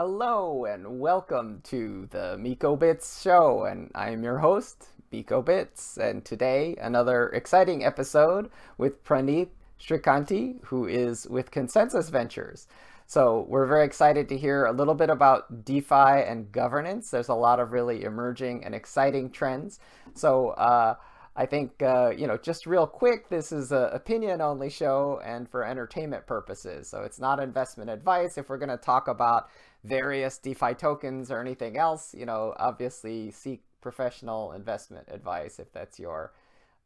Hello and welcome to the Miko Bits show, and I'm your host, Miko Bits, and today another exciting episode with Praneeth Srikanti, who is with Consensys Ventures. So we're very excited to hear a little bit about DeFi and governance. There's a lot of really emerging and exciting trends. So I think, just real quick, this is an opinion only show and for entertainment purposes. So it's not investment advice. If we're going to talk about various DeFi tokens or anything else, obviously seek professional investment advice if that's your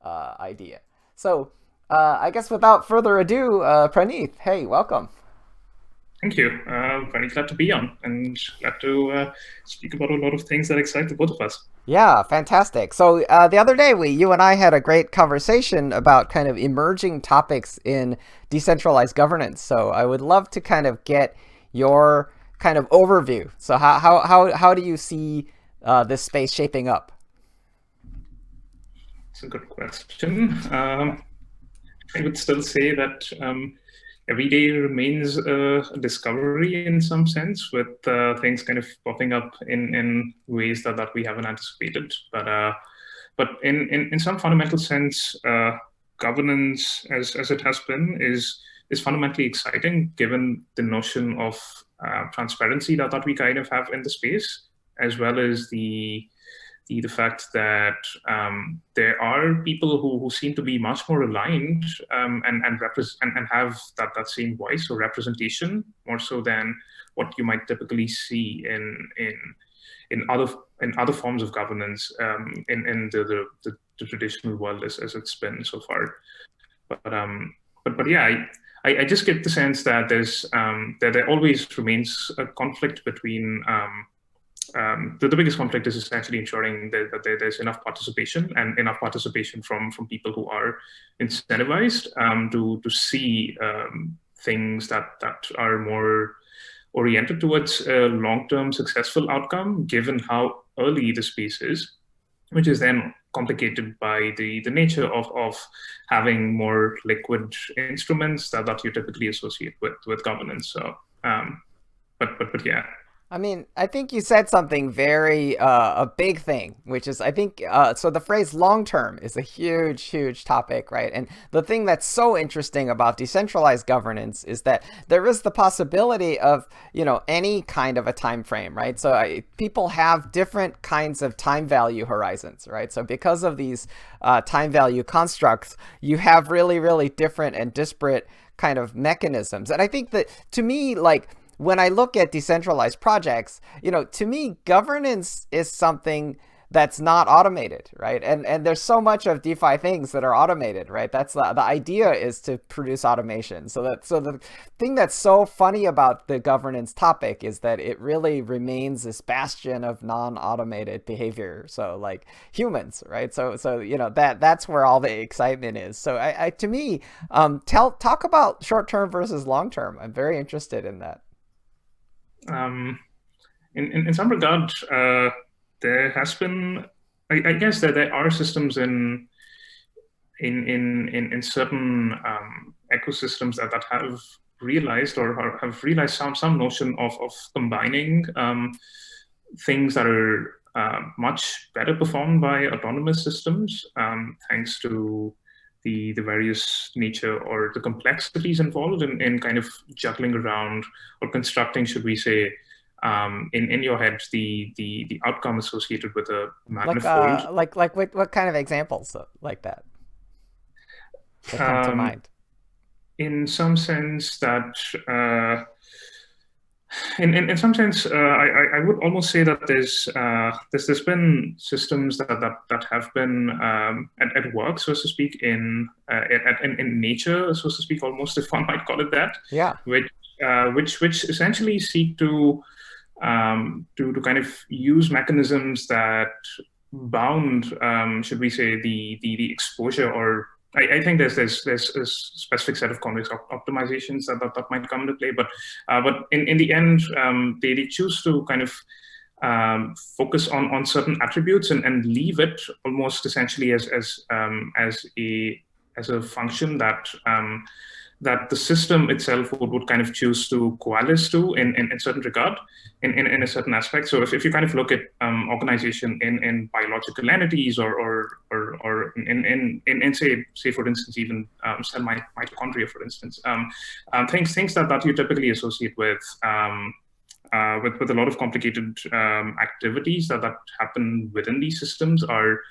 idea. So I guess without further ado, Praneeth, hey, welcome. Thank you. Very glad to be on and glad to speak about a lot of things that excite the both of us. Yeah, fantastic. So the other day, you and I had a great conversation about kind of emerging topics in decentralized governance. So I would love to kind of get your kind of overview. So how do you see this space shaping up? It's a good question. I would still say that every day remains a discovery in some sense, with things kind of popping up in ways that we haven't anticipated. But in some fundamental sense, governance, as it has been, is fundamentally exciting given the notion of transparency that we kind of have in the space, as well as the fact that there are people who seem to be much more aligned and have that same voice or representation more so than what you might typically see in other forms of governance in the traditional world as it's been so far. But yeah, I just get the sense that there always remains a conflict between the biggest conflict is essentially ensuring that there's enough participation and enough participation from people who are incentivized to see things that are more oriented towards a long-term successful outcome, given how early the space is, which is then complicated by the nature of having more liquid instruments that you typically associate with governance. So, but yeah. I mean, I think you said something very a big thing, which is I think so the phrase long term is a huge, huge topic, right? And the thing that's so interesting about decentralized governance is that there is the possibility of any kind of a time frame, right? People have different kinds of time value horizons, right? So because of these time value constructs, you have really, really different and disparate kind of mechanisms, and I think that to me, like when I look at decentralized projects, to me, governance is something that's not automated, right? And there's so much of DeFi things that are automated, right? That's the idea is to produce automation. So the thing that's so funny about the governance topic is that it really remains this bastion of non-automated behavior. So like humans, right? So that's where all the excitement is. So I to me, talk about short term versus long term. I'm very interested in that. Um, in some regard, there has been, I guess that there are systems in certain ecosystems that have realized or have realized some notion of combining things that are much better performed by autonomous systems, thanks to the various nature or the complexities involved in kind of juggling around or constructing, should we say, in your head, the outcome associated with a manifold. What kind of examples like that come to Um, mind? in some sense that in some sense, I would almost say that there's been systems that have been at work, so to speak, in nature, so to speak, almost, if one might call it that, Yeah. which which essentially seek to kind of use mechanisms that bound, should we say, the exposure or I think there's a specific set of convex optimizations that might come into play, but in the end, they choose to kind of focus on certain attributes and leave it almost essentially as a a function that that the system itself would kind of choose to coalesce to in a certain regard, in a certain aspect. So if you kind of look at organization in biological entities or in say for instance even cell mitochondria, for instance, things that you typically associate with a lot of complicated activities that happen within these systems are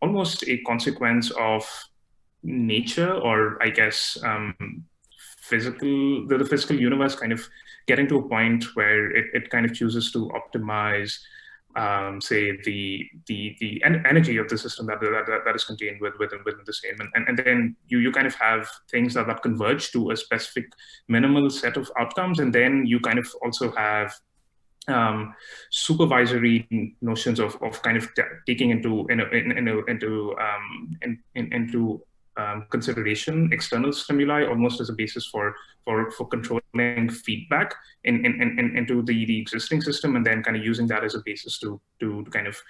almost a consequence of nature, or I guess the physical universe kind of getting to a point where it kind of chooses to optimize say the energy of the system that is contained within the same, and then you kind of have things that converge to a specific minimal set of outcomes, and then you kind of also have supervisory notions of kind of taking into consideration external stimuli almost as a basis for controlling feedback into the existing system, and then kind of using that as a basis to kind of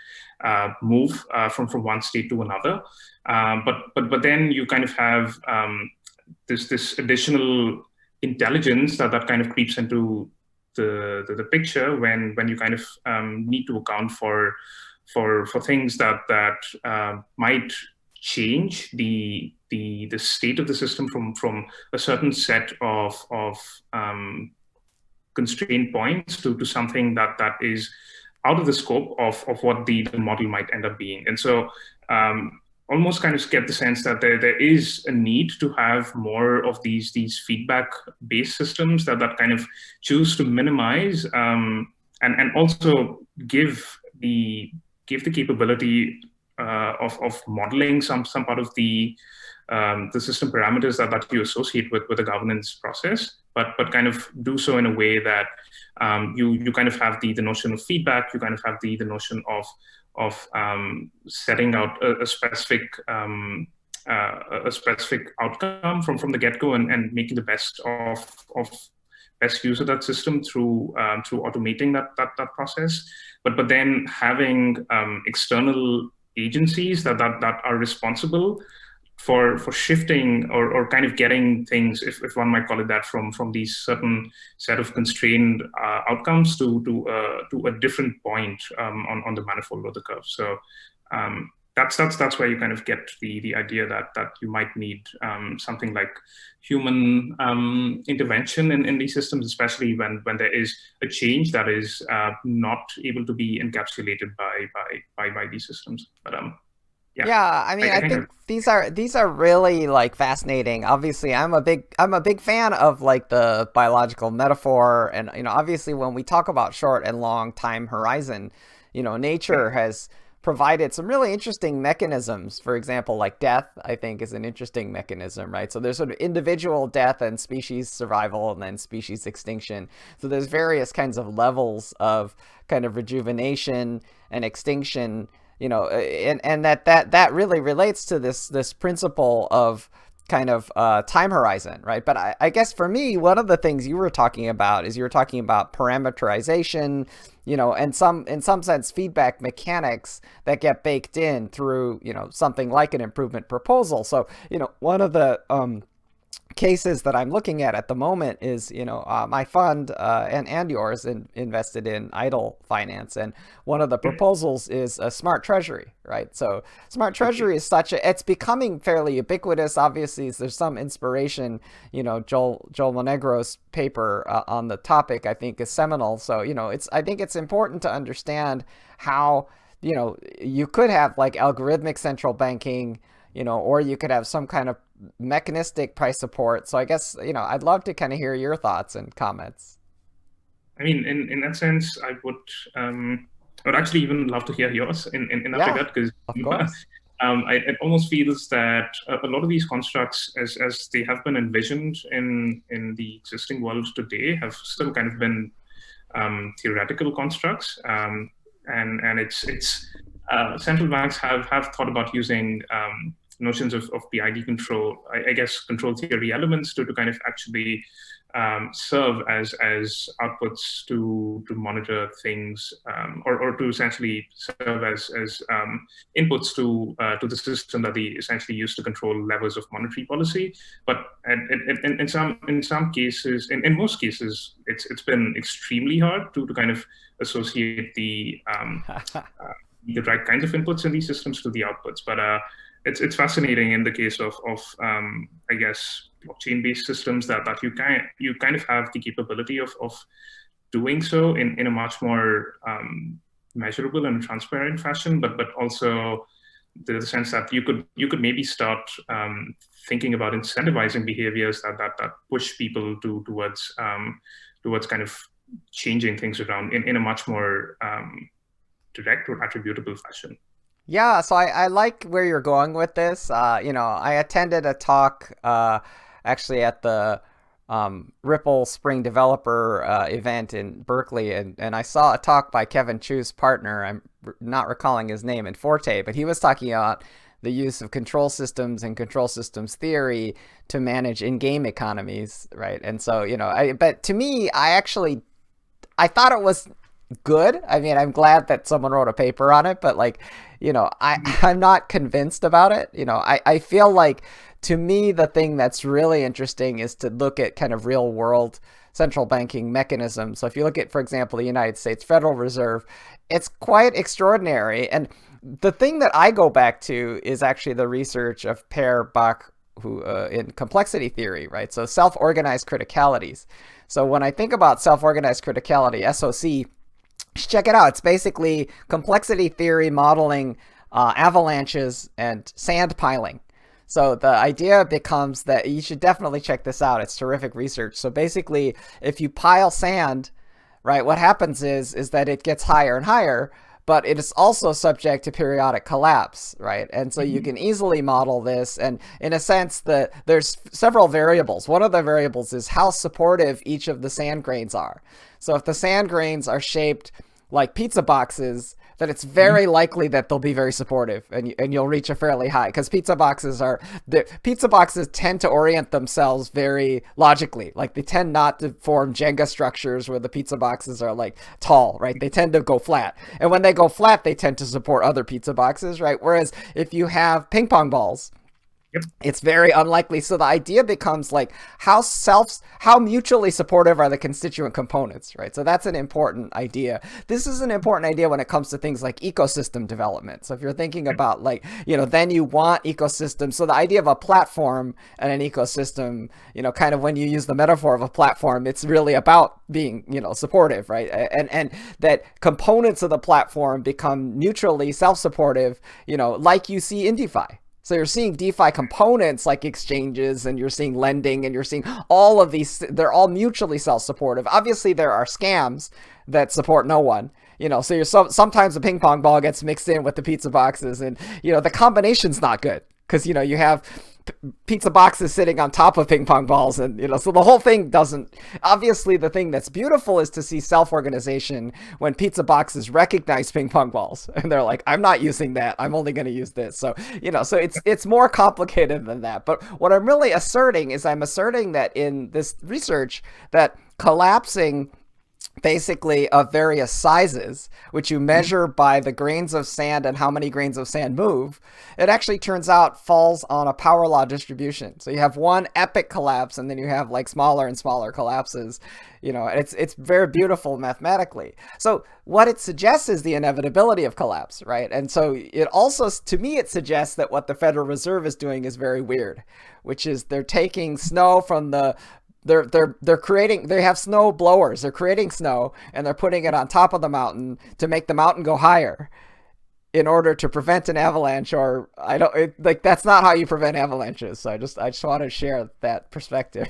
move from one state to another. But then you kind of have this additional intelligence that kind of creeps into the picture when you kind of need to account for things that might change the state of the system from a certain set of constraint points to something that is out of the scope of what the model might end up being. And so almost kind of get the sense that there is a need to have more of these feedback-based systems that kind of choose to minimize and also give the capability of modeling some part of the system parameters that you associate with a governance process, but kind of do so in a way that you kind of have the notion of feedback, you kind of have the notion of setting out a specific outcome from the get-go, and making the best of best use of that system through automating that process, but then having external agencies that are responsible for shifting or kind of getting things, if one might call it that, from these certain set of constrained outcomes to a different point on the manifold or the curve. So that's where you kind of get the idea that you might need something like human intervention in these systems, especially when there is a change that is not able to be encapsulated by these systems. But yeah, I mean, I think these are really like fascinating. Obviously, I'm a big fan of like the biological metaphor, and obviously when we talk about short and long time horizon, nature has provided some really interesting mechanisms. For example, like death, I think, is an interesting mechanism, right? So there's sort of individual death and species survival, and then species extinction. So there's various kinds of levels of kind of rejuvenation and extinction, and that really relates to this principle of kind of time horizon, right? But I guess for me, one of the things you were talking about is parameterization, and in some sense feedback mechanics that get baked in through something like an improvement proposal. So one of the cases that I'm looking at the moment is, my fund and yours invested in idle finance, and one of the proposals is a smart treasury, right? So smart treasury is it's becoming fairly ubiquitous. Obviously, there's some inspiration. Joel Monegro's paper on the topic, I think, is seminal. So I think it's important to understand how you could have like algorithmic central banking, or you could have some kind of mechanistic price support. So I guess, I'd love to kind of hear your thoughts and comments. I mean, in that sense, I would actually even love to hear yours in that regard, because it almost feels that a lot of these constructs, as they have been envisioned in the existing world today, have still kind of been theoretical constructs, and it's central banks have thought about using notions of PID control, I guess control theory elements to kind of actually serve as outputs to monitor things, or to essentially serve as inputs to the system that they essentially use to control levels of monetary policy. But in some cases, in most cases, it's been extremely hard to kind of associate the right kinds of inputs in these systems to the outputs. But it's fascinating in the case of I guess blockchain-based systems that you kind of have the capability of doing so in a much more measurable and transparent fashion, but also the sense that you could maybe start thinking about incentivizing behaviors that push people towards kind of changing things around in a much more direct or attributable fashion. Yeah, so I like where you're going with this. I attended a talk actually at the Ripple Spring Developer event in Berkeley, and I saw a talk by Kevin Chu's partner. I'm not recalling his name, in Forte, but he was talking about the use of control systems and control systems theory to manage in-game economies, right? And so, but to me, I thought it was good. I mean, I'm glad that someone wrote a paper on it, but I'm not convinced about it. I feel like, to me, the thing that's really interesting is to look at kind of real world central banking mechanisms. So if you look at, for example, the United States Federal Reserve, it's quite extraordinary. And the thing that I go back to is actually the research of Per Bach, who in complexity theory, right? So self-organized criticalities. So when I think about self-organized criticality, SOC, check it out. It's basically complexity theory modeling avalanches and sand piling. So the idea becomes that you should definitely check this out. It's terrific research. So basically, if you pile sand, right, what happens is that it gets higher and higher, but it is also subject to periodic collapse, right? And so you can easily model this. And in a sense, there's several variables. One of the variables is how supportive each of the sand grains are. So if the sand grains are shaped like pizza boxes, then it's very likely that they'll be very supportive, and you'll reach a fairly high, because pizza boxes tend to orient themselves very logically. Like, they tend not to form Jenga structures where the pizza boxes are like tall, right? They tend to go flat, and when they go flat, they tend to support other pizza boxes, right? Whereas if you have ping pong balls, it's very unlikely. So the idea becomes like, how mutually supportive are the constituent components, right? So that's an important idea. This is an important idea when it comes to things like ecosystem development. So if you're thinking about then you want ecosystems. So the idea of a platform and an ecosystem, kind of when you use the metaphor of a platform, it's really about being, supportive, right? And that components of the platform become mutually self-supportive, like you see in DeFi. So you're seeing DeFi components like exchanges, and you're seeing lending, and you're seeing all of these, they're all mutually self-supportive. Obviously, there are scams that support no one. So sometimes the ping pong ball gets mixed in with the pizza boxes, and, the combination's not good, because, you have pizza boxes sitting on top of ping pong balls, and so the whole thing doesn't. Obviously, the thing that's beautiful is to see self-organization when pizza boxes recognize ping pong balls, and they're like, I'm not using that, I'm only going to use this. So so it's more complicated than that. But what I'm really asserting is, I'm asserting that in this research, that collapsing basically of various sizes, which you measure by the grains of sand and how many grains of sand move, it actually turns out falls on a power law distribution. So you have one epic collapse, and then you have like smaller and smaller collapses. It's very beautiful mathematically. So what it suggests is the inevitability of collapse, right? And so it also, to me, it suggests that what the Federal Reserve is doing is very weird, which is they're taking snow from the they have snow blowers. They're creating snow, and they're putting it on top of the mountain to make the mountain go higher in order to prevent an avalanche. Or that's not how you prevent avalanches. So I just want to share that perspective.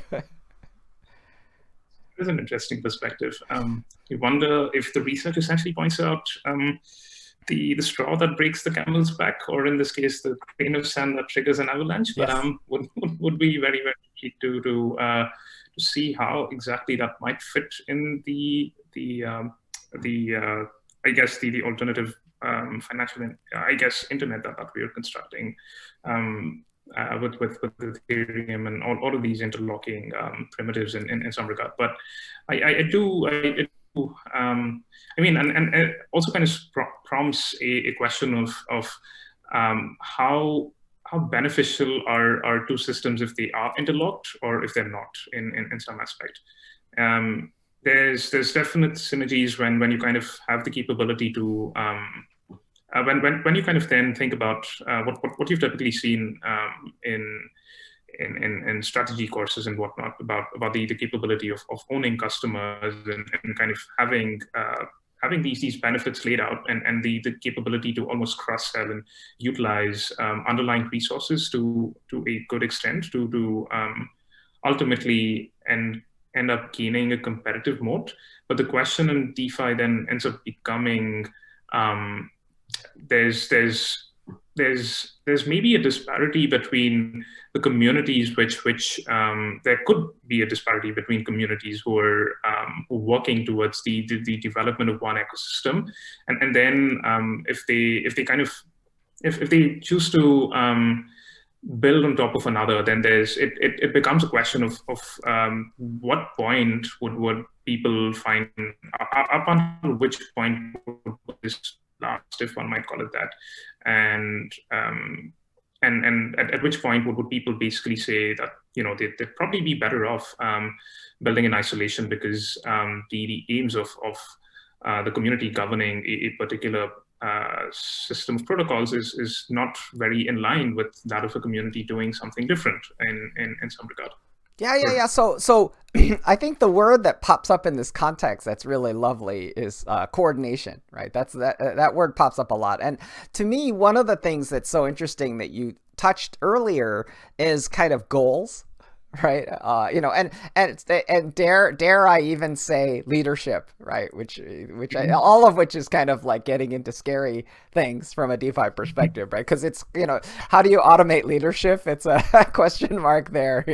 It's an interesting perspective. You wonder if the research essentially points out the straw that breaks the camel's back, or in this case, the grain of sand that triggers an avalanche. Yes. But would be very, very key to see how exactly that might fit in the I guess the alternative financial, I guess, internet that we are constructing with Ethereum and all of these interlocking primitives in some regard. But I do I mean, and it also kind of prompts a question of how beneficial are two systems if they are interlocked or if they're not in some aspect. There's definite synergies when you kind of have the capability to when you kind of then think about what you've typically seen in strategy courses and whatnot about the capability of owning customers and kind of having these benefits laid out and the capability to almost cross-sell and utilize underlying resources to a good extent to ultimately end up gaining a competitive moat. But the question in DeFi then ends up becoming there's maybe a disparity between the communities which there could be a disparity between communities who are working towards the development of one ecosystem, and then if they choose to build on top of another, then it becomes a question of what point would people find, up until which point would this last, if one might call it that, and at which point would people basically say that they'd probably be better off building in isolation because the aims of the community governing a particular system of protocols is not very in line with that of a community doing something different in some regard. Yeah. So I think the word that pops up in this context that's really lovely is coordination, right? That word pops up a lot. And to me, one of the things that's so interesting that you touched earlier is kind of goals, right? And dare I even say leadership, right? All of which is kind of like getting into scary things from a DeFi perspective, right? Because it's, how do you automate leadership? It's a question mark there.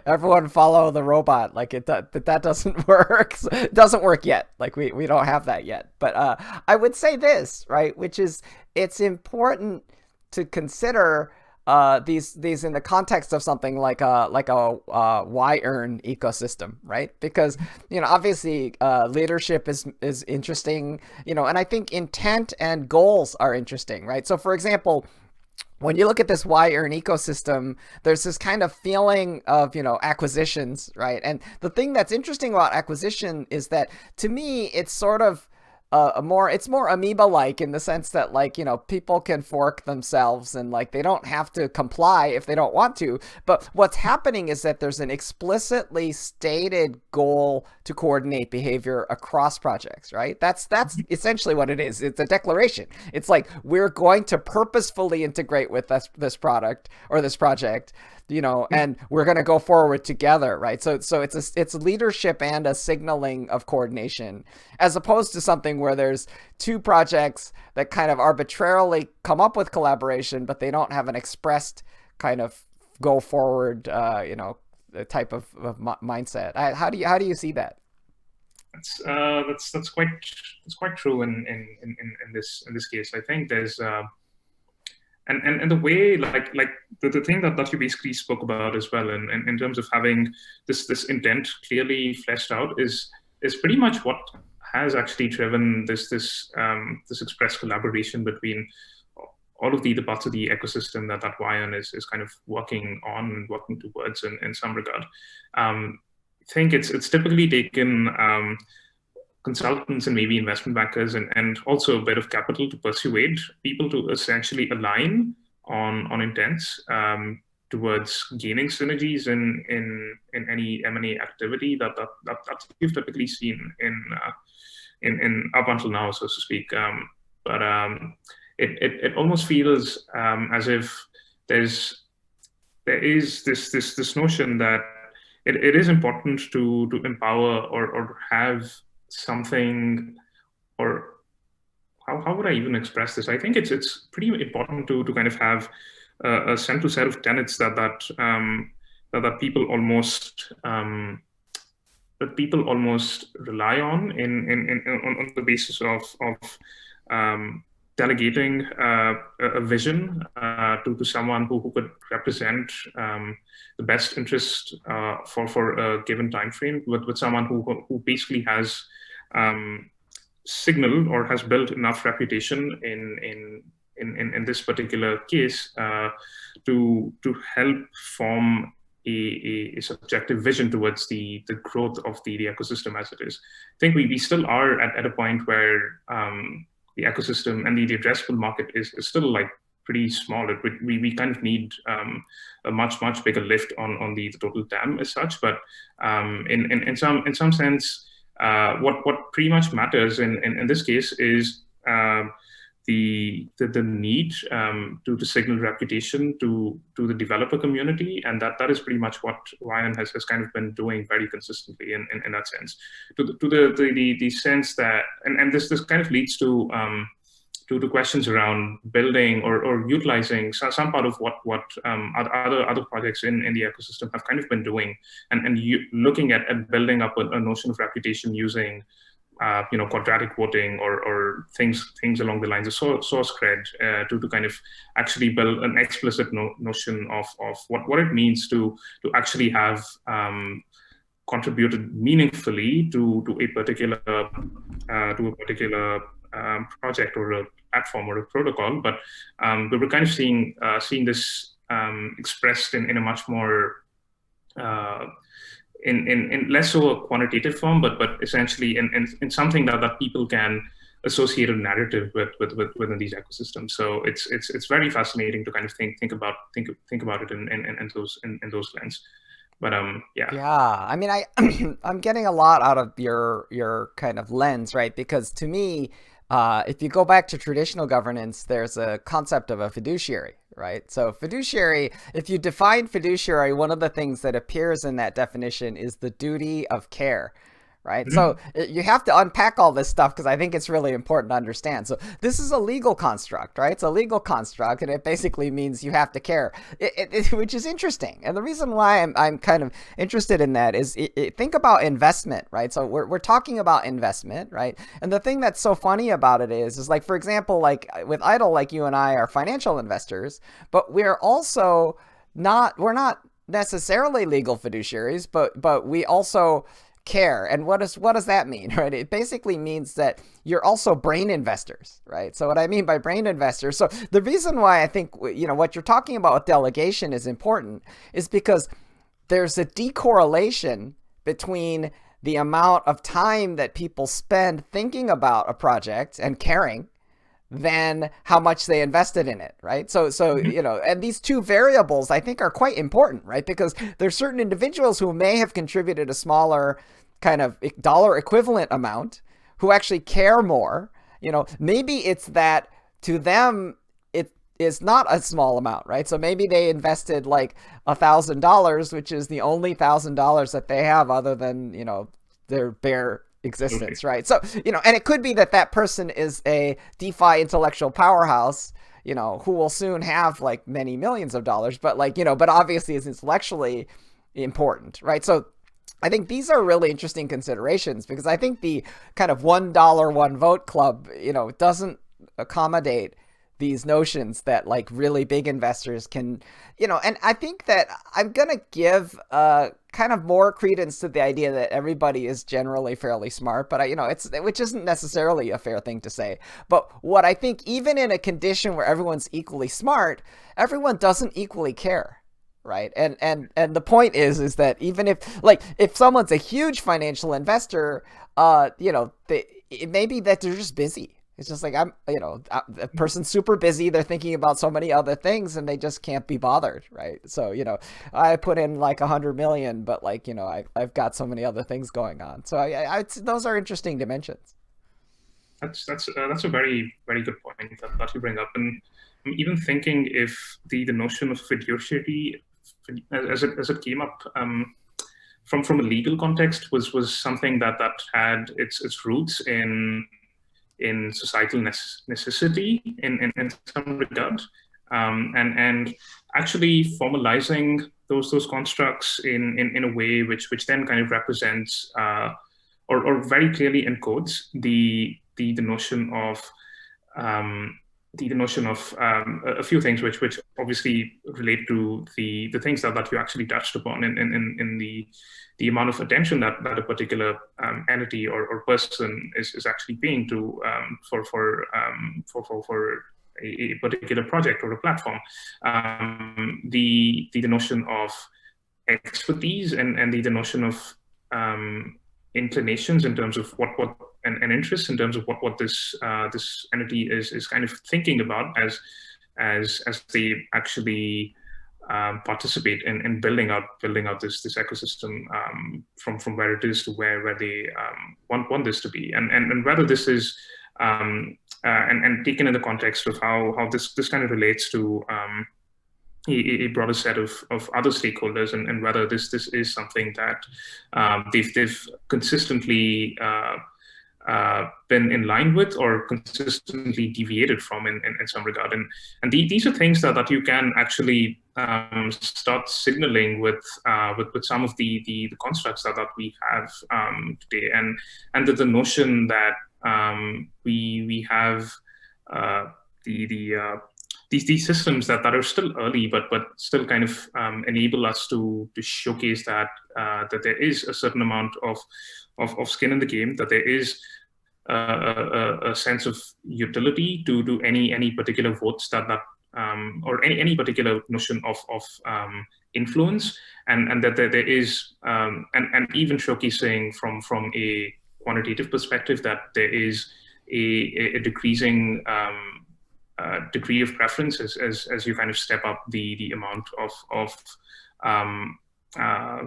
Everyone follow the robot. Like that doesn't work. It doesn't work yet. Like we don't have that yet. But I would say this, right? Which is, it's important to consider these in the context of something like a Y-earn ecosystem, right? Because obviously leadership is interesting, and I think intent and goals are interesting, right? So for example, when you look at this Y-earn ecosystem, there's this kind of feeling of acquisitions, right? And the thing that's interesting about acquisition is that, to me, it's sort of it's more amoeba-like in the sense that people can fork themselves and they don't have to comply if they don't want to. But what's happening is that there's an explicitly stated goal to coordinate behavior across projects, right? That's essentially what it is. It's a declaration. It's like, we're going to purposefully integrate with this product or this project, and we're going to go forward together, right? So it's leadership and a signaling of coordination, as opposed to something where there's two projects that kind of arbitrarily come up with collaboration, but they don't have an expressed kind of go forward, type of mindset. How do you see that? That's quite true in this case. I think there's and the way the thing that you basically spoke about as well, and in terms of having this intent clearly fleshed out is pretty much what has actually driven this express collaboration between all of the parts of the ecosystem that Y-earn is kind of working on and working towards in some regard. I think it's typically taken consultants and maybe investment bankers and also a bit of capital to persuade people to essentially align on intents towards gaining synergies in any M&A activity that you've typically seen in up until now, so to speak. But it almost feels as if there is this notion that it is important to empower or have something, or how would I even express this? I think it's pretty important to kind of have a central set of tenets that people almost rely on on the basis of delegating a vision to someone who could represent the best interest for a given time frame with someone who basically has signaled or has built enough reputation in this particular case to help form a subjective vision towards the growth of the ecosystem as it is. I think we still are at a point where the ecosystem and the addressable market is still like pretty small. We kind of need a much bigger lift on the total TAM as such. But in some sense, what pretty much matters in this case is the need to signal reputation to the developer community, and that is pretty much what Ryan has kind of been doing very consistently in that sense. To the sense that, and this kind of leads to the questions around building or utilizing some part of what other projects in the ecosystem have kind of been doing, and looking at building up a notion of reputation using quadratic voting or things along the lines of source cred to kind of actually build an explicit notion of what it means to actually have contributed meaningfully to a particular project or a platform or a protocol. But we were kind of seeing this expressed in a much more in less so a quantitative form, but essentially in something that people can associate a narrative with within these ecosystems. So it's very fascinating to kind of think about it in those lens. But yeah, I mean, I'm getting a lot out of your kind of lens, right? Because to me, if you go back to traditional governance, there's a concept of a fiduciary, right? So fiduciary, if you define fiduciary, one of the things that appears in that definition is the duty of care, right? So you have to unpack all this stuff because I think it's really important to understand. So this is a legal construct, right? It's a legal construct, and it basically means you have to care, which is interesting. And the reason why I'm kind of interested in that is think about investment, right? So we're talking about investment, right? And the thing that's so funny about it is like, for example, like with Idle, like you and I are financial investors, but we're not necessarily legal fiduciaries, but we also care. And what does that mean, right? It basically means that you're also brain investors, right? So what I mean by brain investors, so the reason why I think, what you're talking about with delegation is important is because there's a decorrelation between the amount of time that people spend thinking about a project and caring than how much they invested in it, right? So and these two variables I think are quite important, right? Because there's certain individuals who may have contributed a smaller kind of dollar equivalent amount who actually care more. Maybe it's that to them it is not a small amount, right? So maybe they invested like $1,000, which is the only $1,000 that they have other than their bare existence, right? So and it could be that person is a DeFi intellectual powerhouse, who will soon have like many millions of dollars, but but obviously is intellectually important, right? So I think these are really interesting considerations because I think the kind of $1 one vote club, doesn't accommodate these notions that like really big investors can, and I think that I'm going to give kind of more credence to the idea that everybody is generally fairly smart, but which isn't necessarily a fair thing to say. But what I think, even in a condition where everyone's equally smart, everyone doesn't equally care. Right. And the point is that even if someone's a huge financial investor, it may be that they're just busy. It's just like a person's super busy. They're thinking about so many other things and they just can't be bothered. Right. So, I put in like 100 million, but I've got so many other things going on. So those are interesting dimensions. That's a very, very good point that you bring up. And I'm even thinking if the notion of fiduciary as it came up from a legal context was something that had its roots in societal necessity in some regard, and actually formalizing those constructs in a way which then kind of represents or very clearly encodes the notion of the notion of a few things which obviously relate to the things that you actually touched upon in the amount of attention that a particular entity or person is actually paying to for a particular project or a platform. The notion of expertise and the notion of inclinations in terms of what and interests in terms of what this entity is kind of thinking about as they actually participate in building out this ecosystem from where it is to where they want this to be, and whether this is and taken in the context of how this kind of relates to a broader set of other stakeholders, and whether this is something that they've consistently been in line with or consistently deviated from in some regard. And these are things that you can actually start signaling with some of the constructs that we have today, and the notion that we have these systems that are still early, but still kind of enable us to showcase that there is a certain amount of skin in the game, that there is a sense of utility to any particular votes that or any particular notion of influence, and that there is and even showcasing from a quantitative perspective that there is a decreasing degree of preference as you kind of step up the amount of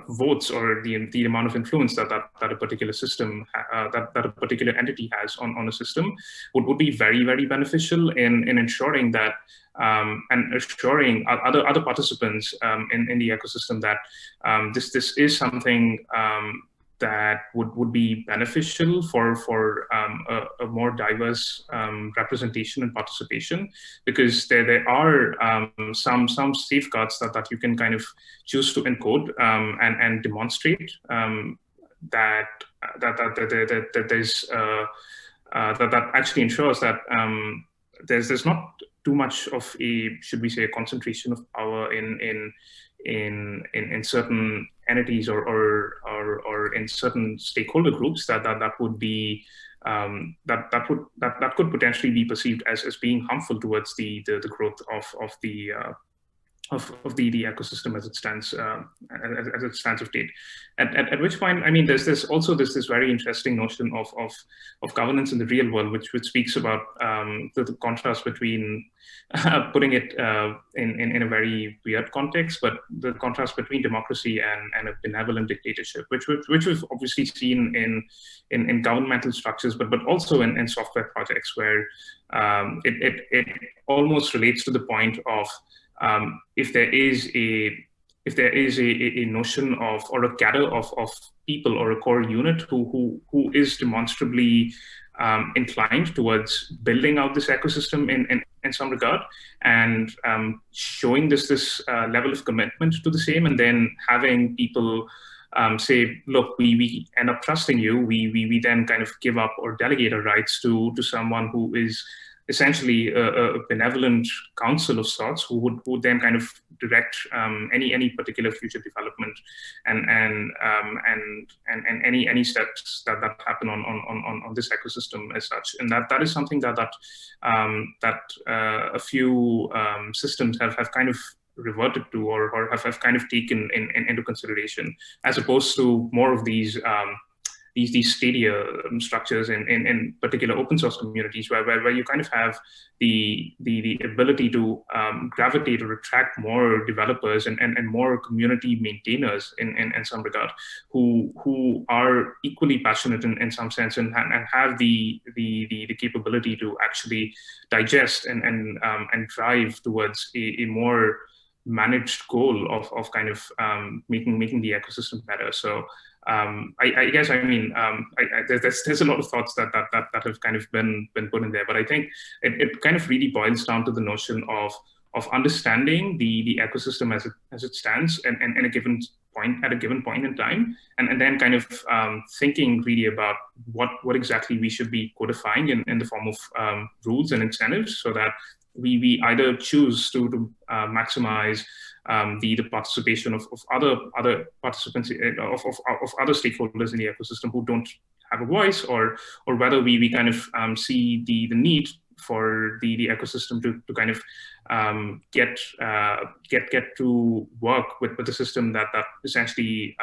votes or the amount of influence that a particular system that a particular entity has on a system would be very, very beneficial in ensuring that and assuring other participants in the ecosystem that this is something that would be beneficial for a more diverse representation and participation, because there are some safeguards that you can kind of choose to encode and demonstrate that there's that actually ensures that there's not too much of a, should we say, a concentration of power in certain entities or in certain stakeholder groups that would be that could potentially be perceived as being harmful towards the growth of the ecosystem as it stands of date. At which point, I mean, there's also this very interesting notion of governance in the real world, which speaks about the contrast between putting it in a very weird context, but the contrast between democracy and a benevolent dictatorship, which we've obviously seen in governmental structures, but also in software projects, where it almost relates to the point of if there is a notion of, or a gather of people or a core unit who is demonstrably inclined towards building out this ecosystem in some regard, and showing this level of commitment to the same, and then having people say, look, we end up trusting you, we then kind of give up or delegate our rights to someone who is essentially a benevolent council of sorts, who would then kind of direct any particular future development and any steps that happen on this ecosystem as such. And that is something that a few systems have kind of reverted to or have kind of taken into consideration, as opposed to more of these stadia structures in particular open source communities, where you kind of have the ability to gravitate or attract more developers and more community maintainers in some regard, who are equally passionate in some sense and have the capability to actually digest and drive towards a more managed goal of kind of making the ecosystem better. So I guess, I mean, there's a lot of thoughts that have kind of been put in there, but I think it kind of really boils down to the notion of of understanding the ecosystem as it stands and at a given point in time, and then kind of thinking really about what exactly we should be codifying in the form of rules and incentives, so that we either choose to maximize the participation of other participants of other stakeholders in the ecosystem who don't have a voice, or whether we kind of see the need for the ecosystem to kind of get to work with the system that essentially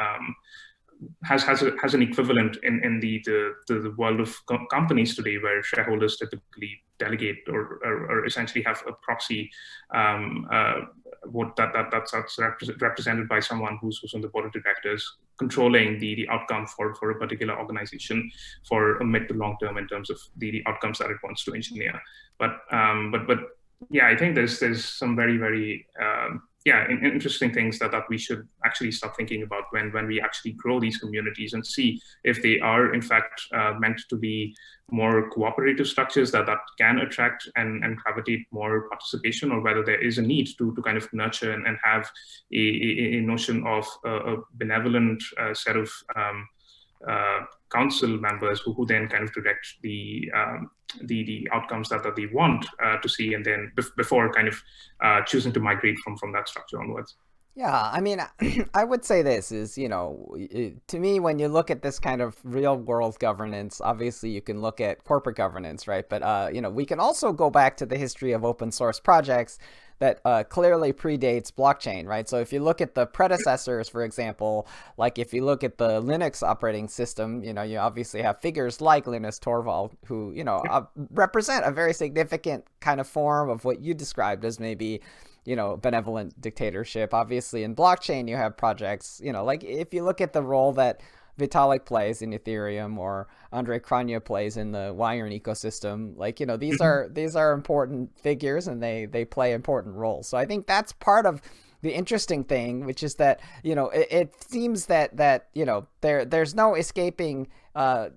has an equivalent in the world of companies today, where shareholders typically delegate or essentially have a proxy vote that's represented by someone who's on the board of directors, controlling the outcome for a particular organization for a mid to long term in terms of the outcomes that it wants to engineer. But yeah, I think there's some very interesting things that we should actually start thinking about when we actually grow these communities, and see if they are in fact meant to be more cooperative structures that can attract and gravitate more participation, or whether there is a need to kind of nurture and have a notion of a benevolent set of council members who then kind of direct the outcomes that they want to see, and then before kind of choosing to migrate from that structure onwards. Yeah, I mean, I would say this is, to me, when you look at this kind of real world governance, obviously you can look at corporate governance, right? But, we can also go back to the history of open source projects that clearly predates blockchain, right? So if you look at the predecessors, for example, like if you look at the Linux operating system, you obviously have figures like Linus Torvald who, represent a very significant kind of form of what you described as maybe benevolent dictatorship. Obviously, in blockchain, you have projects, like if you look at the role that Vitalik plays in Ethereum or Andrei Kranya plays in the Wiren ecosystem, like, these are important figures, and they play important roles. So I think that's part of the interesting thing, which is that, it seems that there's no escaping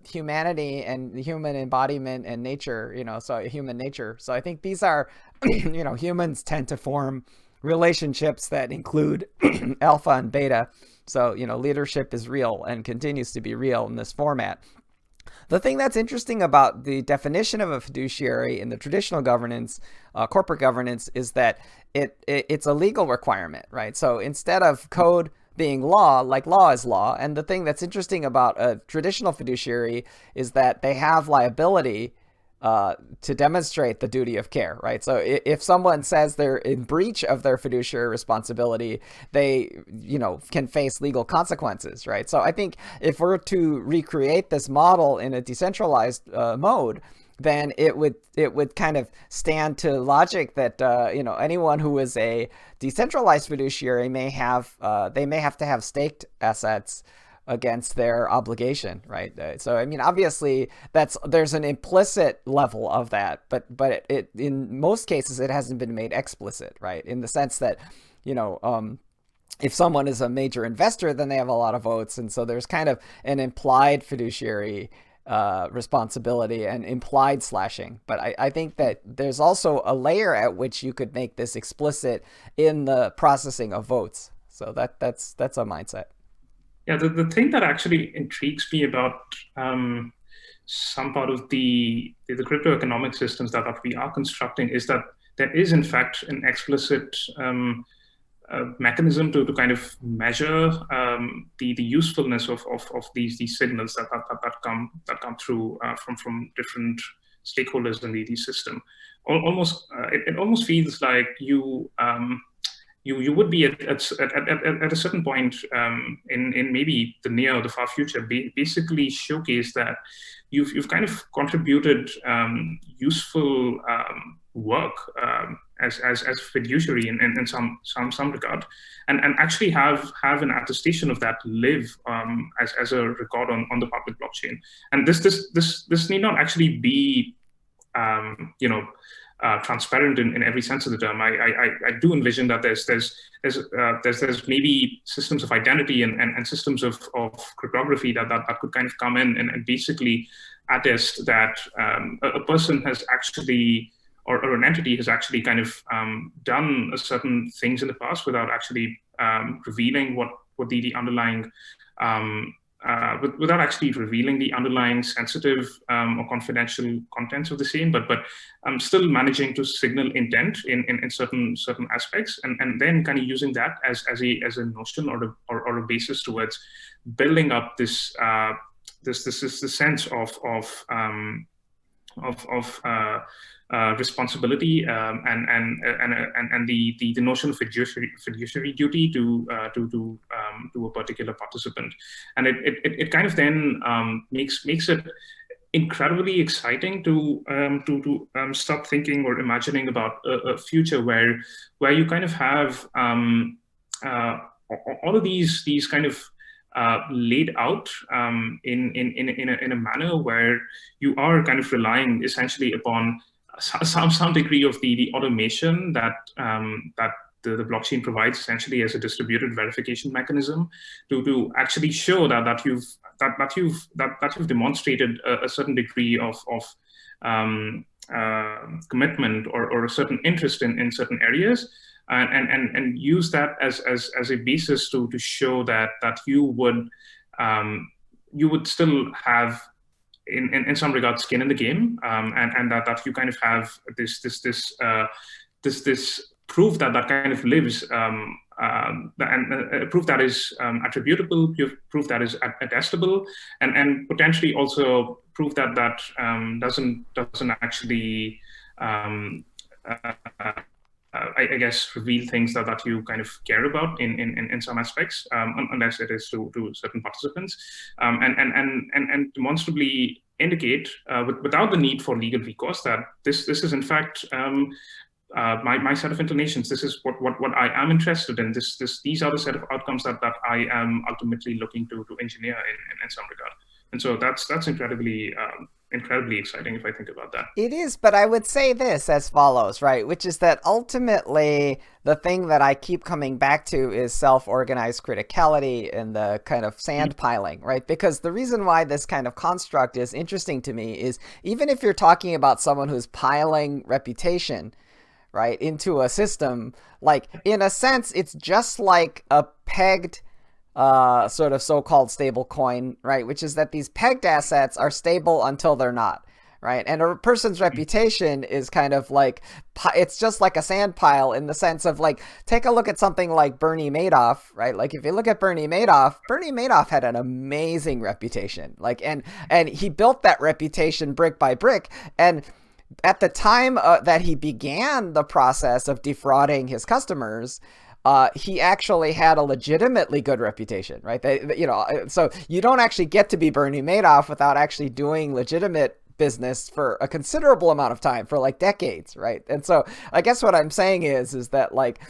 humanity and human embodiment and nature, so human nature. So I think these are, humans tend to form relationships that include alpha and beta. So, leadership is real and continues to be real in this format. The thing that's interesting about the definition of a fiduciary in the traditional governance, corporate governance, is that it's a legal requirement, right? So instead of code being law, like law is law. And the thing that's interesting about a traditional fiduciary is that they have liability to demonstrate the duty of care, right? So if someone says they're in breach of their fiduciary responsibility, they, can face legal consequences, right? So I think if we're to recreate this model in a decentralized mode, then it would kind of stand to logic that anyone who is a decentralized fiduciary may have to have staked assets against their obligation, right? So I mean, obviously there's an implicit level of that, but it in most cases it hasn't been made explicit, right? In the sense that if someone is a major investor, then they have a lot of votes, and so there's kind of an implied fiduciary responsibility and implied slashing. But I think that there's also a layer at which you could make this explicit in the processing of votes. So that's a mindset. Yeah, the thing that actually intrigues me about some part of the crypto economic systems that we are constructing is that there is in fact an explicit mechanism to kind of measure the usefulness of these signals that come through from different stakeholders in the system. It almost feels like you would be at a certain point in maybe the near or the far future, basically showcase that you've kind of contributed useful work as fiduciary in some regard, and actually have an attestation of that live as a record on the public blockchain. And this need not actually be transparent in every sense of the term. I do envision that there's maybe systems of identity and systems of cryptography that could kind of come in and basically attest that a person has actually or an entity has actually kind of done certain things in the past without actually revealing what the underlying without actually revealing the underlying sensitive or confidential contents of the same, but still managing to signal intent in certain aspects, and then kind of using that as a notion or a basis towards building up this sense of responsibility and the notion of fiduciary duty to a particular participant, and it kind of then makes it incredibly exciting to start thinking or imagining about a future where you kind of have all of these kind of laid out in a manner where you are kind of relying essentially upon some degree of the automation that the blockchain provides, essentially as a distributed verification mechanism to actually show that you've demonstrated a certain degree of commitment or a certain interest in certain areas, and use that as a basis to show that you would still have in some regards skin in the game, and that you kind of have this proof that kind of lives, and proof that is attributable, proof that is attestable, and potentially also proof that doesn't actually I guess reveal things that you kind of care about in some aspects, unless it is to certain participants, and demonstrably indicate without the need for legal recourse that this is in fact my set of inclinations. This is what I am interested in. These are the set of outcomes that I am ultimately looking to engineer in some regard. And so that's incredibly exciting if I think about that. It is, but I would say this as follows, right? Which is that ultimately the thing that I keep coming back to is self-organized criticality and the kind of sand piling, right? Because the reason why this kind of construct is interesting to me is even if you're talking about someone who's piling reputation, right, into a system, like in a sense, it's just like a pegged sort of so-called stable coin, right? Which is that these pegged assets are stable until they're not, right? And a person's reputation is kind of like, it's just like a sand pile in the sense of like, take a look at something like Bernie Madoff, right? Like if you look at Bernie Madoff had an amazing reputation, like, and he built that reputation brick by brick. And at the time that he began the process of defrauding his customers, he actually had a legitimately good reputation, right? So you don't actually get to be Bernie Madoff without actually doing legitimate business for a considerable amount of time, for like decades, right? And so I guess what I'm saying is that like,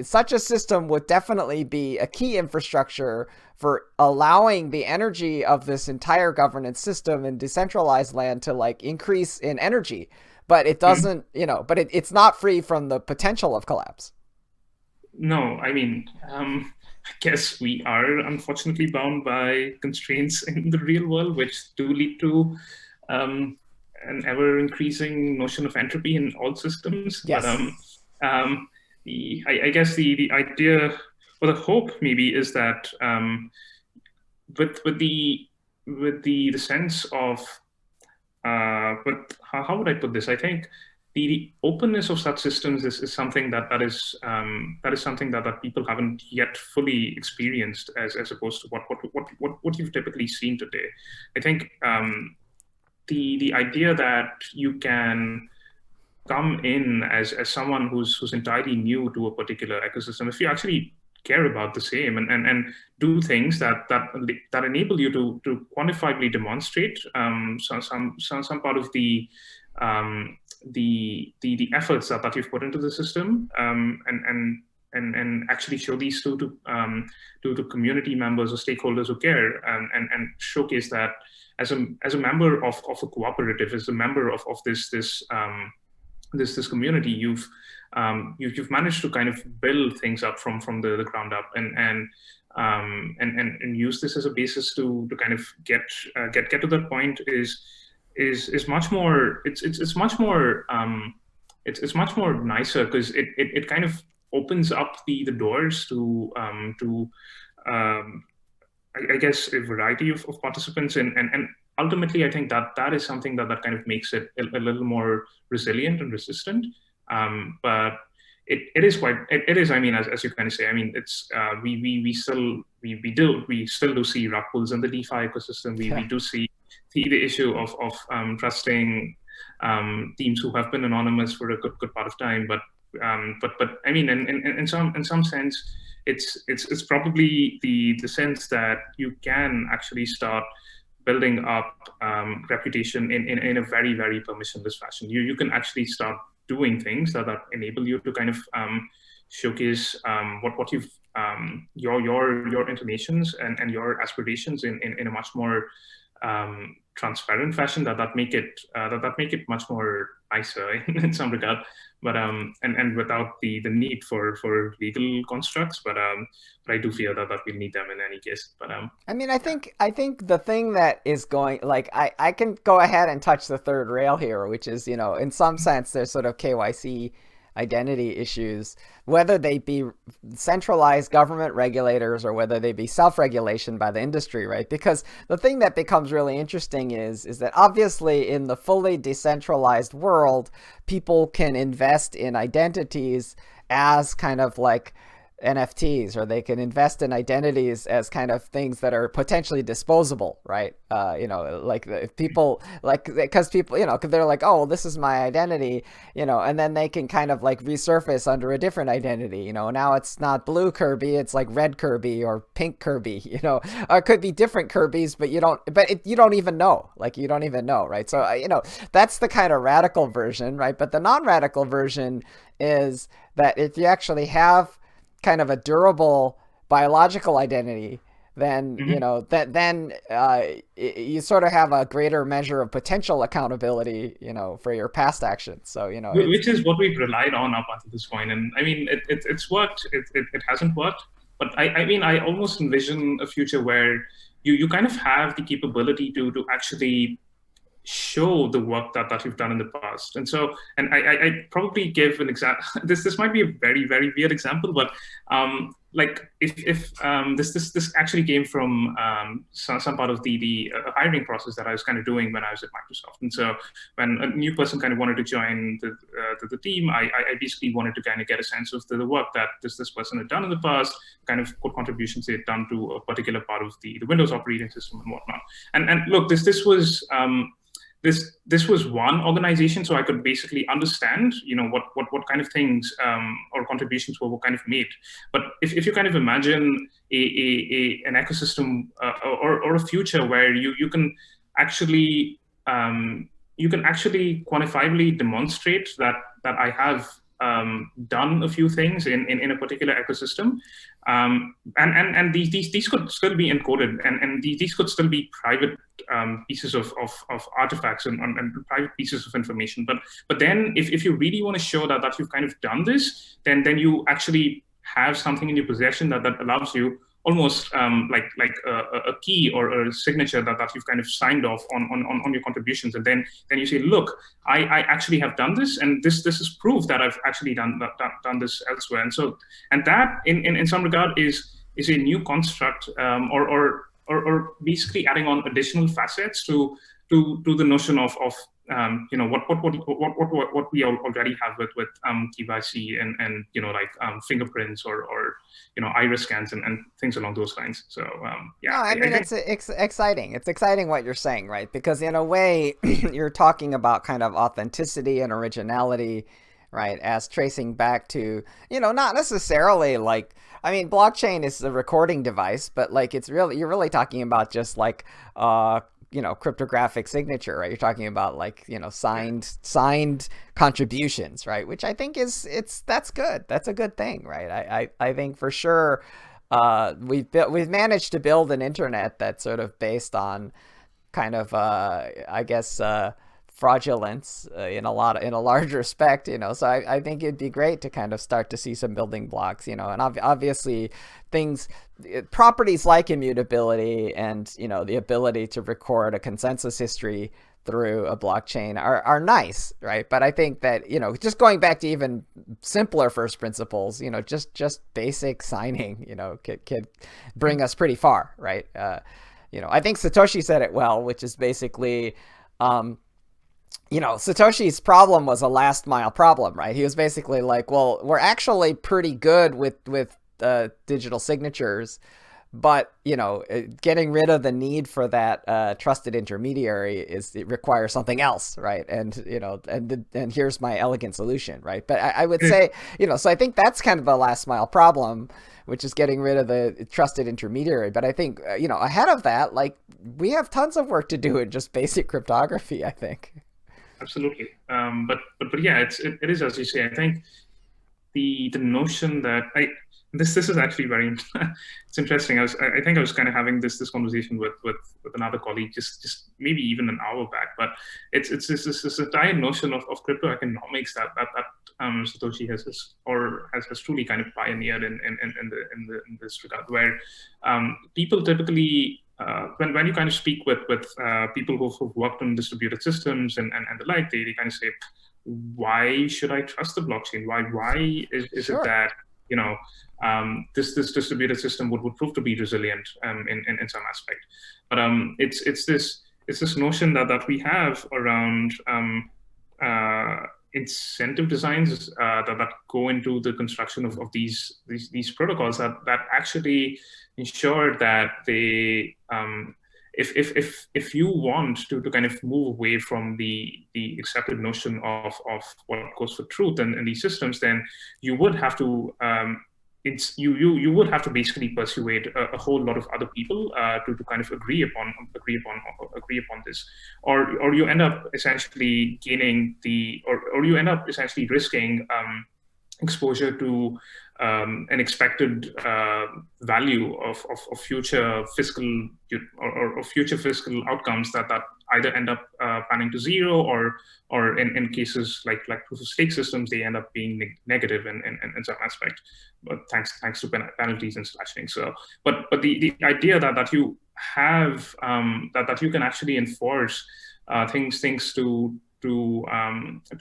such a system would definitely be a key infrastructure for allowing the energy of this entire governance system in decentralized land to like increase in energy, but it doesn't, but it's not free from the potential of collapse. No, I mean, I guess we are unfortunately bound by constraints in the real world, which do lead to an ever-increasing notion of entropy in all systems. Yes. But I guess the idea or the hope maybe is that with the sense of but how would I put this? I think the openness of such systems is something that is something that people haven't yet fully experienced as opposed to what you've typically seen today. I think the idea that you can come in as someone who's entirely new to a particular ecosystem, if you actually care about the same and do things that enable you to quantifiably demonstrate some part of the efforts that you've put into the system, and actually show these to community members or stakeholders who care, and showcase that as a member of a cooperative, as a member of this community, you've managed to kind of build things up from the ground up, and use this as a basis to kind of get to that point, is is much more. It's much more. It's much more nicer because it kind of opens up the doors to I guess a variety of participants, and ultimately I think that is something that kind of makes it a little more resilient and resistant. But it is quite it is, I mean, as you kind of say, I mean, it's we still do see rug pulls in the DeFi ecosystem. We do see the issue of trusting teams who have been anonymous for a good part of time, but I mean, in some sense, it's probably the sense that you can actually start building up reputation in a very permissionless fashion. You can actually start doing things that enable you to kind of showcase what you've your inclinations and your aspirations in a much more transparent fashion that make it much more nicer in some regard, but and without the need for legal constructs, but I do fear that we'll need them in any case. But I mean, I think the thing that is going, like, I can go ahead and touch the third rail here, which is, in some sense there's sort of KYC identity issues, whether they be centralized government regulators or whether they be self-regulation by the industry, right? Because the thing that becomes really interesting is that obviously in the fully decentralized world, people can invest in identities as kind of like NFTs, or they can invest in identities as kind of things that are potentially disposable, right? Like if people, like, because people, cause they're like, oh, well, this is my identity, and then they can kind of like resurface under a different identity. Now it's not blue Kirby, it's like red Kirby or pink Kirby, or it could be different Kirbys, but you don't even know, right? So, that's the kind of radical version, right? But the non-radical version is that if you actually have kind of a durable biological identity, then you sort of have a greater measure of potential accountability, for your past actions. So which is what we've relied on up until this point, and I mean it's worked. It hasn't worked, but I mean, I almost envision a future where you kind of have the capability to actually show the work that you've done in the past. And so, and I probably give an example. This might be a very weird example, but like if this actually came from some part of the hiring process that I was kind of doing when I was at Microsoft. And so when a new person kind of wanted to join the team, I basically wanted to kind of get a sense of the work that this person had done in the past, kind of what contributions they had done to a particular part of the Windows operating system and whatnot. And look, this was this was one organization, so I could basically understand, what kind of things or contributions were kind of made. But if you kind of imagine an ecosystem or a future where you can actually quantifiably demonstrate that I have done a few things in a particular ecosystem, and these could still be encoded, and these could still be private pieces of artifacts and private pieces of information. But then if you really want to show that you've kind of done this, then you actually have something in your possession that allows you almost like a key or a signature that you've kind of signed off on your contributions, and then you say, look, I actually have done this, and this is proof that I've actually done this elsewhere. And so, and that in some regard is a new construct, or basically adding on additional facets to the notion of what we already have with KYC and like fingerprints or iris scans and things along those lines. So yeah. No, I mean, it's exciting. It's exciting what you're saying, right? Because in a way, you're talking about kind of authenticity and originality, right? As tracing back to, not necessarily like, I mean, blockchain is a recording device, but like you're really talking about just like cryptographic signature, right? You're talking about like, signed contributions, right? Which I think that's good. That's a good thing, right? I think for sure we've managed to build an internet that's sort of based on kind of I guess fraudulence in a large respect, so I think it'd be great to kind of start to see some building blocks, and obviously properties like immutability and the ability to record a consensus history through a blockchain are nice, right? But I think that, just going back to even simpler first principles, just basic signing, could bring us pretty far, right? I think Satoshi said it well, which is basically, Satoshi's problem was a last mile problem, right? He was basically like, well, we're actually pretty good with digital signatures, but getting rid of the need for that trusted intermediary it requires something else, right? And and here's my elegant solution, right? But I would say, so I think that's kind of the last mile problem, which is getting rid of the trusted intermediary. But I think ahead of that, like, we have tons of work to do in just basic cryptography, I think. Absolutely. But yeah, it is, as you say. I think the notion that this is actually very it's interesting. I think I was kind of having this conversation with another colleague just maybe even an hour back. But it's this entire notion of crypto economics that Satoshi has truly kind of pioneered in this regard, where people typically when you kind of speak with people who've worked on distributed systems and the like, they kind of say, why should I trust the blockchain? Why is Sure. it that this distributed system would prove to be resilient in some aspect? But it's this notion that we have around incentive designs that go into the construction of these protocols that actually ensure that they if you want to kind of move away from the accepted notion of what goes for truth in these systems, then you would have to you would have to basically persuade a whole lot of other people to kind of agree upon this, or you end up essentially gaining or you end up essentially risking exposure to an expected value of future fiscal or future fiscal outcomes that either end up panning to zero, or in cases like proof of stake systems, they end up being negative in some aspect, but thanks to penalties and slashing. So, but the idea that you have that you can actually enforce things to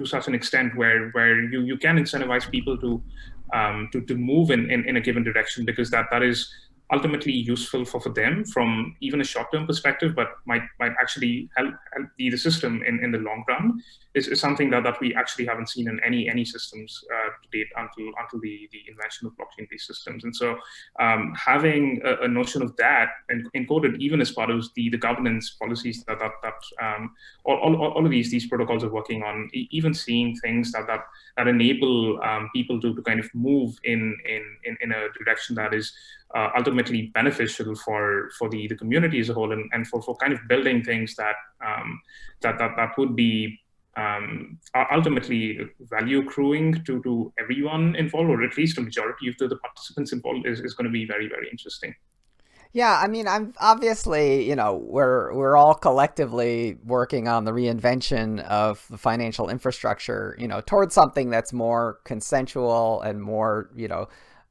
such an extent where you can incentivize people to move in a given direction, because that is ultimately useful for them from even a short-term perspective, but might actually help the system in the long run, is something that we actually haven't seen in any systems to date until the invention of blockchain-based systems. And so having a notion of that and encoded even as part of the governance policies that all of these protocols are working on, even seeing things that enable people to kind of move in a direction that is ultimately beneficial for the community as a whole, and for kind of building things that would be ultimately value accruing to everyone involved, or at least a majority of the participants involved, is going to be very, very interesting. Yeah, I mean, I'm obviously, we're all collectively working on the reinvention of the financial infrastructure, towards something that's more consensual and more,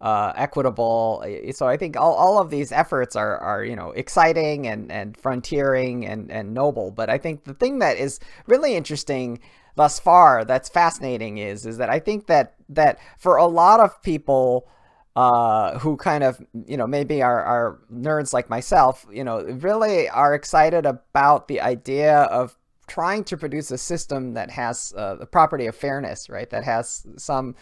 equitable. So I think all of these efforts are exciting and frontiering and noble. But I think the thing that is really interesting thus far, that's fascinating, is that I think that for a lot of people who kind of, maybe are nerds like myself, really are excited about the idea of trying to produce a system that has the property of fairness, right? That has some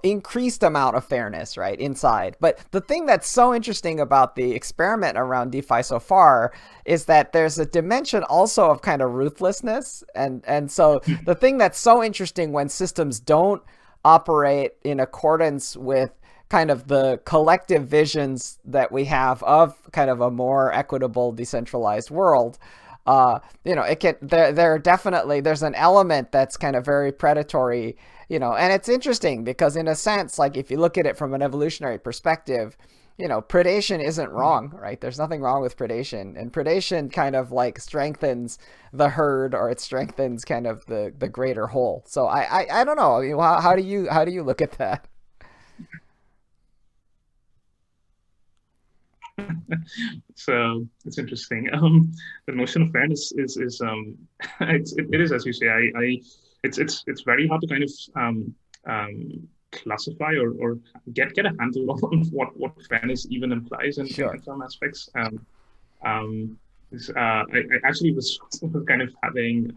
increased amount of fairness, right, inside. But the thing that's so interesting about the experiment around DeFi so far is that there's a dimension also of kind of ruthlessness. And so the thing that's so interesting when systems don't operate in accordance with kind of the collective visions that we have of kind of a more equitable, decentralized world, it can, there's an element that's kind of very predatory, and it's interesting because in a sense, like if you look at it from an evolutionary perspective, predation isn't wrong, right? There's nothing wrong with predation, and predation kind of like strengthens the herd, or it strengthens kind of the greater whole. So I don't know. I mean, how do you look at that? So it's interesting. The notion of fairness is it is, as you say, it's very hard to kind of classify or get a handle on what fairness even implies Sure. in some aspects. I actually was kind of having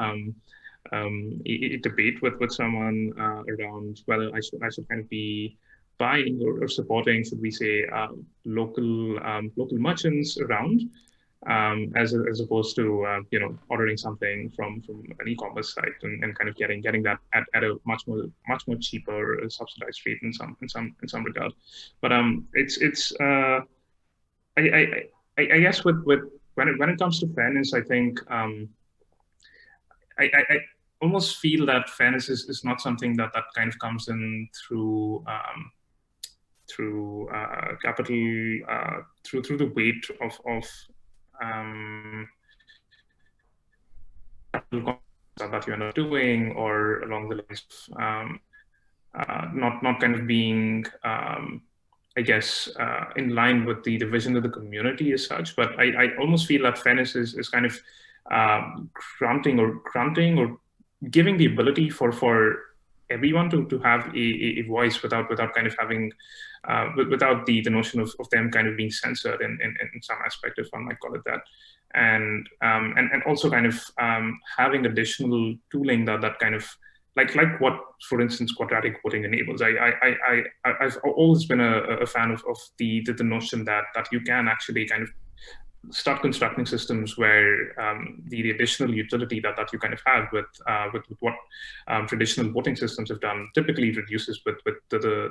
a debate with someone around whether I should kind of be buying or supporting, should we say, local merchants around, as opposed to ordering something from an e-commerce site and kind of getting that at a much more cheaper subsidized rate in some regard. But it's I guess with when it comes to fairness, I think I almost feel that fairness is not something that kind of comes in through capital through the weight of that you end up doing, or along the lines of not kind of being I guess in line with the vision of the community as such. But I almost feel that fairness is kind of granting or giving the ability for everyone to have a voice without kind of having without the notion of them kind of being censored in some aspect, if one might call it that. And also kind of having additional tooling that kind of like what, for instance, quadratic voting enables. I've always been a fan of the notion that you can actually kind of start constructing systems where the additional utility that you kind of have with what traditional voting systems have done typically reduces with the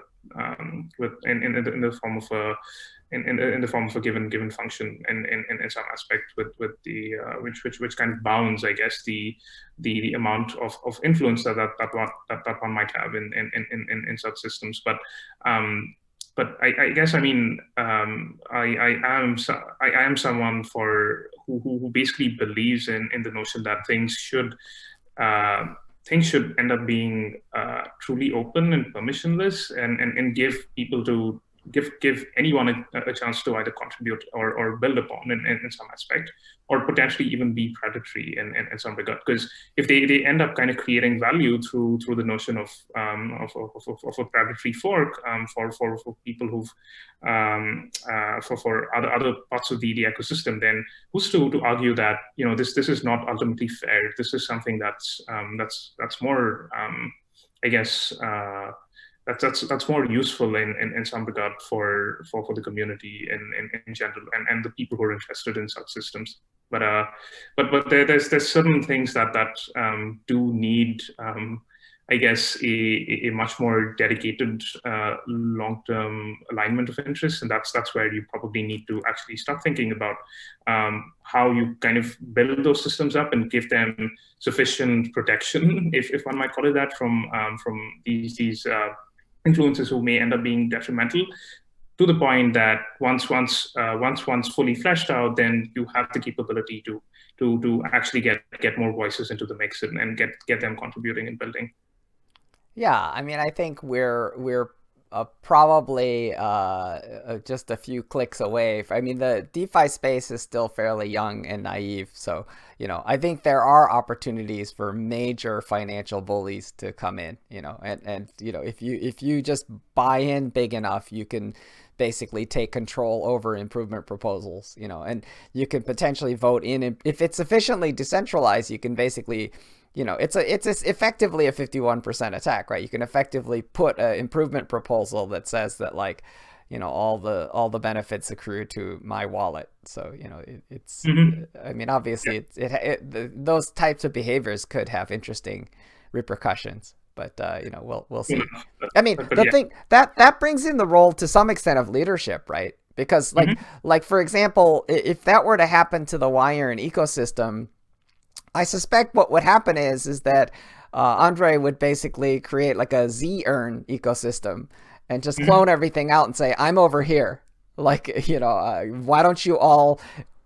in the form of a in the form of a given function in some aspect with the which kind of bounds, I guess, the amount of influence that one might have in such systems. But I guess, I mean, I am someone who basically believes in the notion that things should end up being truly open and permissionless, and give people to give anyone a chance to either contribute or build upon in some aspect, or potentially even be predatory in some regard. Because if they end up kind of creating value through the notion of a predatory fork for people who've for other parts of the ecosystem, then who's to argue that this is not ultimately fair? This is something that's more I guess that's more useful in some regard for the community in general, and the people who are interested in such systems. But there's certain things that do need I guess a much more dedicated long-term alignment of interests, and that's where you probably need to actually start thinking about how you kind of build those systems up and give them sufficient protection, if one might call it that, from these influences who may end up being detrimental, to the point that once fully fleshed out, then you have the capability to actually get more voices into the mix and get them contributing and building. Yeah, I mean, I think we're probably just a few clicks away. I mean, the DeFi space is still fairly young and naive, so I think there are opportunities for major financial bullies to come in. And if you just buy in big enough, you can basically take control over improvement proposals. And you can potentially vote in. If it's sufficiently decentralized, you can basically it's effectively a 51% attack, right? You can effectively put an improvement proposal that says that, like, all the benefits accrue to my wallet. So it's Mm-hmm. I mean, obviously those types of behaviors could have interesting repercussions, but we'll see. I mean, But the yeah. thing that brings in the role to some extent of leadership, right? Because like for example, if that were to happen to the Wiren ecosystem, I suspect what would happen is that Andre would basically create like a Z-earn ecosystem and just clone everything out and say, I'm over here. Like, why don't you all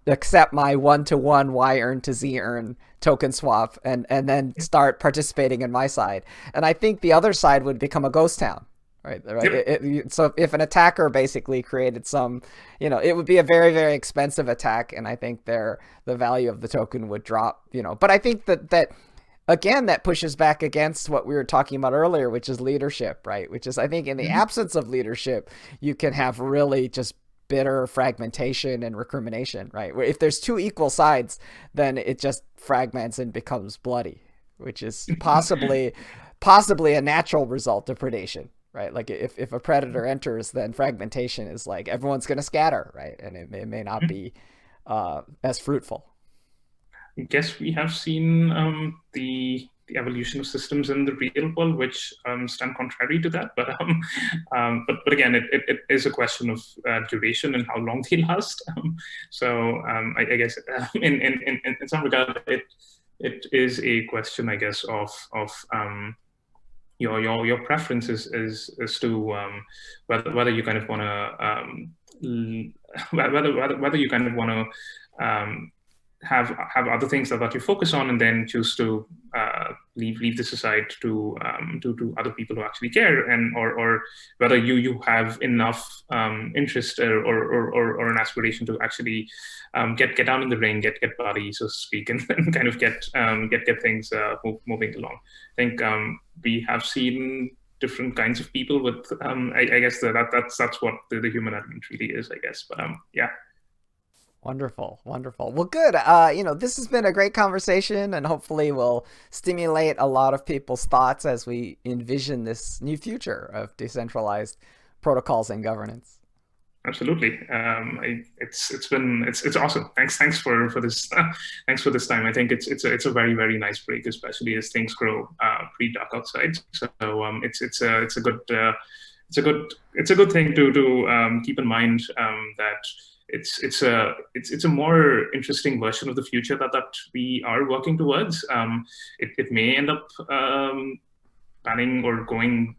accept my one-to-one Y-earn to Z-earn token swap and then start participating in my side. And I think the other side would become a ghost town, right? Right. Yep. So if an attacker basically created some, it would be a very, very expensive attack, and I think the value of the token would drop. But I think that again, that pushes back against what we were talking about earlier, which is leadership, right? Which is, I think, in the absence of leadership, you can have really just bitter fragmentation and recrimination, right? Where if there's two equal sides, then it just fragments and becomes bloody, which is possibly a natural result of predation, right? Like if a predator enters, then fragmentation is like everyone's going to scatter, right? And it may not be as fruitful. I guess we have seen the evolution of systems in the real world, which stand contrary to that. But again, it is a question of duration and how long they last. I guess in some regard, it is a question, I guess, of your preferences is to whether you kind of want to whether you kind of want to have other things that you focus on, and then choose to leave this aside to other people who actually care, and or whether you have enough interest or an aspiration to actually get down in the ring, get buddy, so to speak, and kind of get things moving along. I think we have seen different kinds of people with I guess that's what the human element really is, I guess. But yeah. Wonderful. Well, good. This has been a great conversation, and hopefully will stimulate a lot of people's thoughts as we envision this new future of decentralized protocols and governance. Absolutely. It's awesome. Thanks for this. Thanks for this time. I think it's a very, very nice break, especially as things grow pretty dark outside. So it's a good thing to keep in mind that it's a more interesting version of the future that we are working towards. It may end up planning or going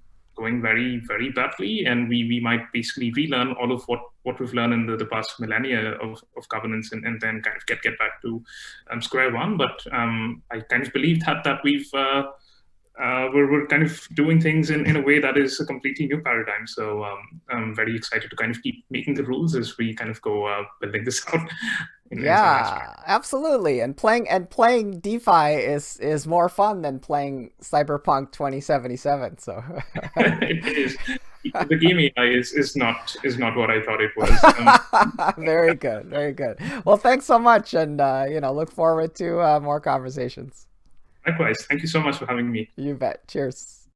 very, very badly, and we might basically relearn all of what we've learned in the past millennia of governance, and then kind of get back to square one. But I kind of believe that we're kind of doing things in a way that is a completely new paradigm. So I'm very excited to kind of keep making the rules as we kind of go building this out. Yeah, absolutely. And playing DeFi is more fun than playing Cyberpunk 2077. So it is. The game AI is not what I thought it was. Very good, very good. Well, thanks so much, and look forward to more conversations. Likewise. Thank you so much for having me. You bet. Cheers.